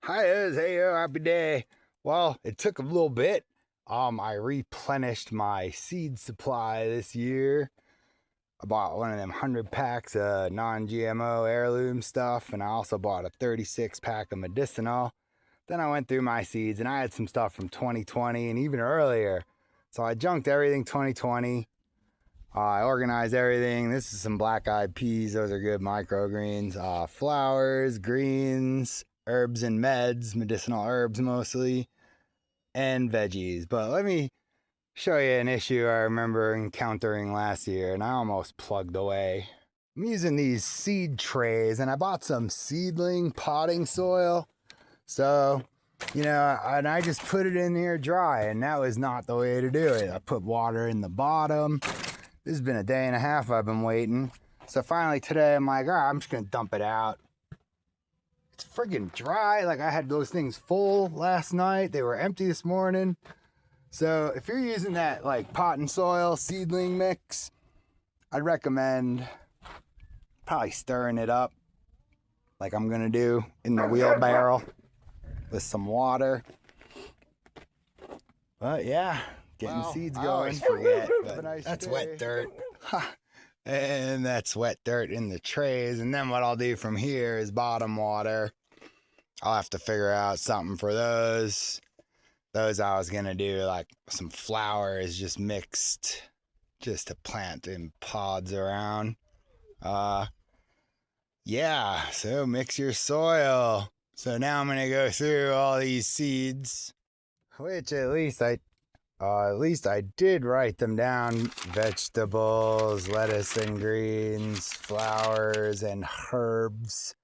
Hi, hey, happy day. Well, it took a little bit. I replenished my seed supply this year. I bought one of them 100 packs of non-GMO heirloom stuff, and I also bought a 36 pack of medicinal. Then I went through my seeds, and I had some stuff from 2020 and even earlier. So I junked everything 2020. I organized everything. This is some black-eyed peas. Those are good microgreens. Flowers, greens, herbs and meds, medicinal herbs mostly, and veggies. But let me show you an issue I remember encountering last year, and I almost plugged away. I'm using these seed trays, and I bought some seedling potting soil. So, and I just put it in here dry, and that was not the way to do it. I put water in the bottom. This has been a day and a half I've been waiting. So finally today I'm like, all right, I'm just gonna dump it out. It's friggin' dry. Like I had those things full last night. They were empty this morning. So if you're using that like pot and soil seedling mix, I'd recommend probably stirring it up like I'm gonna do in the wheelbarrow with some water. But yeah, getting seeds going. I always forget, but that's wet dirt. And that's wet dirt in the trays. And then what I'll do from here is bottom water. I'll have to figure out something for those. Those I was gonna do like some flowers just mixed, just to plant in pods around. Yeah, so mix your soil. So now I'm gonna go through all these seeds, which at least I did write them down. Vegetables, lettuce and greens, flowers and herbs.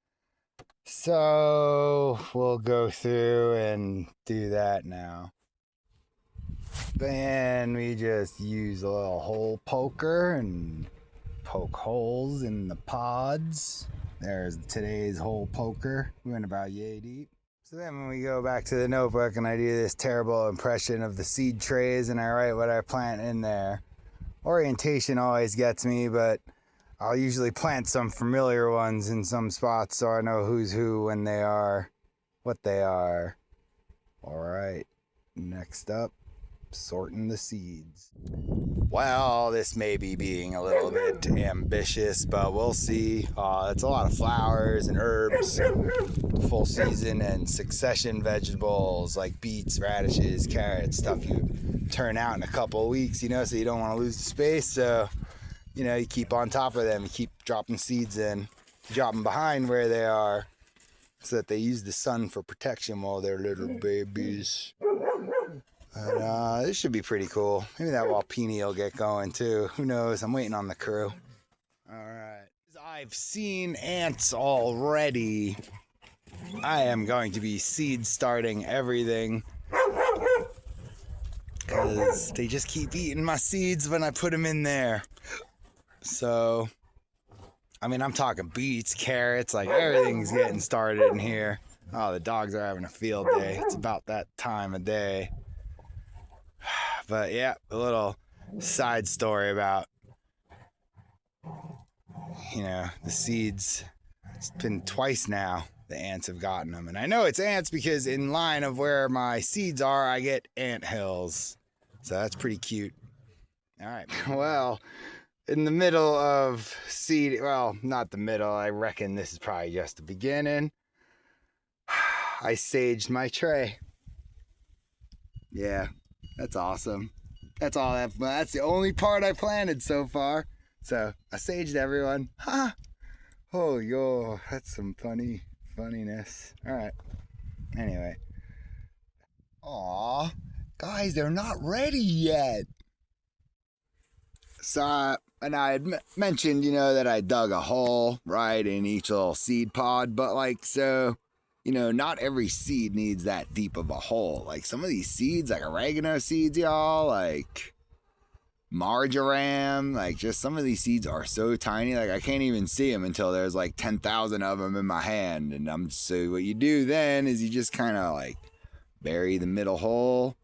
So we'll go through and do that now. Then we just use a little hole poker and poke holes in the pods. There's today's hole poker. We went about yay deep. So then when we go back to the notebook and I do this terrible impression of the seed trays and I write what I plant in there, orientation always gets me, but I'll usually plant some familiar ones in some spots so I know who's who, when they are, what they are. All right, next up, sorting the seeds. Well, this may be being a little bit ambitious, but we'll see. It's a lot of flowers and herbs, full season and succession vegetables like beets, radishes, carrots, stuff you turn out in a couple of weeks, so you don't want to lose the space. So, you keep on top of them, you keep dropping seeds in, drop them behind where they are so that they use the sun for protection while they're little babies. But this should be pretty cool. Maybe that Walpini will get going too. Who knows? I'm waiting on the crew. All right. I've seen ants already. I am going to be seed starting everything because they just keep eating my seeds when I put them in there. So, I'm talking beets, carrots, like everything's getting started in here. Oh, the dogs are having a field day. It's about that time of day. But yeah, a little side story about, the seeds. It's been twice now the ants have gotten them. And I know it's ants because in line of where my seeds are, I get ant hills. So that's pretty cute. All right. Well, in the middle of not the middle. I reckon this is probably just the beginning. I saged my tray. Yeah. That's awesome. That's all that's the only part I planted so far. So I saged everyone. Ha! Oh, yo, that's some funniness. All right. Anyway. Aw, guys, they're not ready yet. So, and I had mentioned, that I dug a hole, right, in each little seed pod, but not every seed needs that deep of a hole. Like some of these seeds, like oregano seeds, y'all, like marjoram, like just some of these seeds are so tiny, like I can't even see them until there's like 10,000 of them in my hand. And so what you do then is you just kind of like bury the middle hole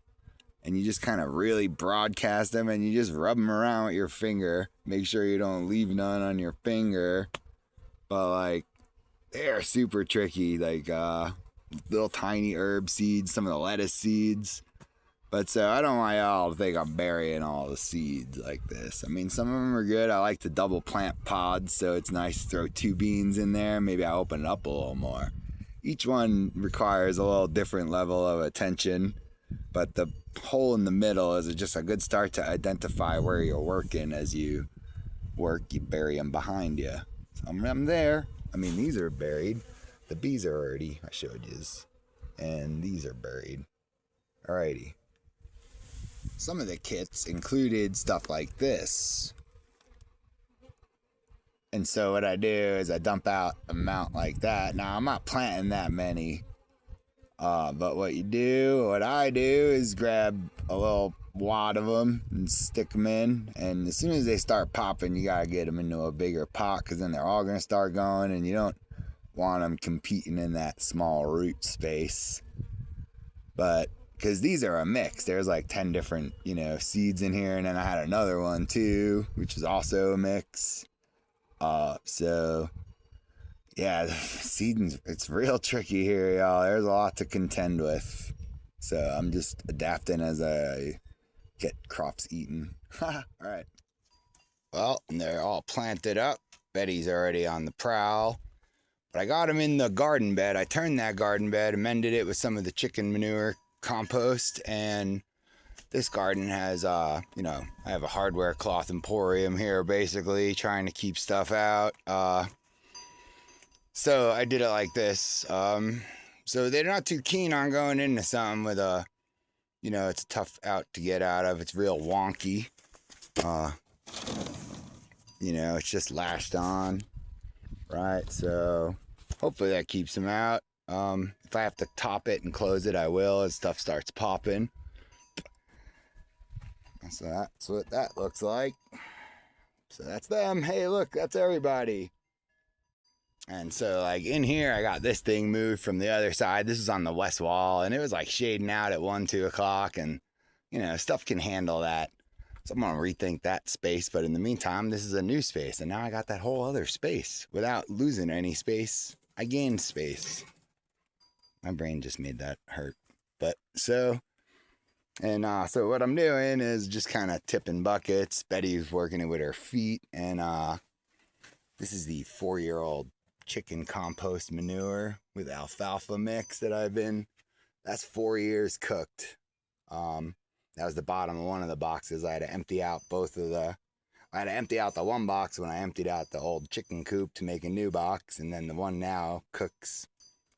and you just kind of really broadcast them and you just rub them around with your finger. Make sure you don't leave none on your finger. But like, they're super tricky. Like, little tiny herb seeds, some of the lettuce seeds. But so I don't want y'all to think I'm burying all the seeds like this. I mean, some of them are good. I like to double plant pods, so it's nice to throw 2 beans in there. Maybe I open it up a little more. Each one requires a little different level of attention, but the hole in the middle is just a good start to identify where you're working. As you work, you bury them behind you. Some of them there. I mean, these are buried. The bees are already, I showed you, and these are buried. Alrighty. Some of the kits included stuff like this. And so what I do is I dump out a amount like that. Now, I'm not planting that many. But what I do is grab a little wad of them and stick them in. And as soon as they start popping, you got to get them into a bigger pot, because then they're all going to start going, and you don't want them competing in that small root space. But because these are a mix, there's like 10 different, seeds in here. And then I had another one too, which is also a mix. So yeah, the seeding, it's real tricky here, y'all. There's a lot to contend with. So I'm just adapting as I get crops eaten. All right. Well, they're all planted up. Betty's already on the prowl. But I got them in the garden bed. I turned that garden bed, amended it with some of the chicken manure compost, and this garden has I have a hardware cloth emporium here, basically trying to keep stuff out. So I did it like this. So they're not too keen on going into something with it's a tough out to get out of. It's real wonky. It's just lashed on, right? So hopefully that keeps them out. If I have to top it and close it, I will, as stuff starts popping. So that's what that looks like. So that's them. Hey, look, that's everybody. And so, like, in here, I got this thing moved from the other side. This is on the west wall, and it was like shading out at 1, 2 o'clock, and stuff can handle that. So I'm gonna rethink that space. But in the meantime, this is a new space, and now I got that whole other space without losing any space. I gained space. My brain just made that hurt. But so what I'm doing is just kind of tipping buckets. Betty's working it with her feet, and this is the 4-year-old chicken compost manure with alfalfa mix that's 4 years cooked. That was the bottom of one of the boxes. I had to empty out the one box when I emptied out the old chicken coop to make a new box, and then the one now cooks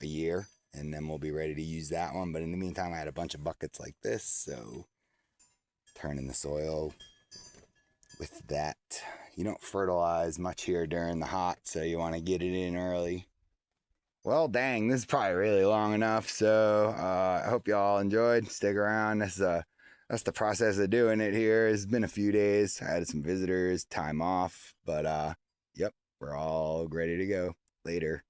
a year, and then we'll be ready to use that one. But in the meantime, I had a bunch of buckets like this, so turning the soil with that. You don't fertilize much here during the hot, so you want to get it in early. Well, dang, this is probably really long enough, so I hope y'all enjoyed. Stick around. That's the process of doing it here. It's been a few days. I had some visitors, time off, but yep, we're all ready to go. Later.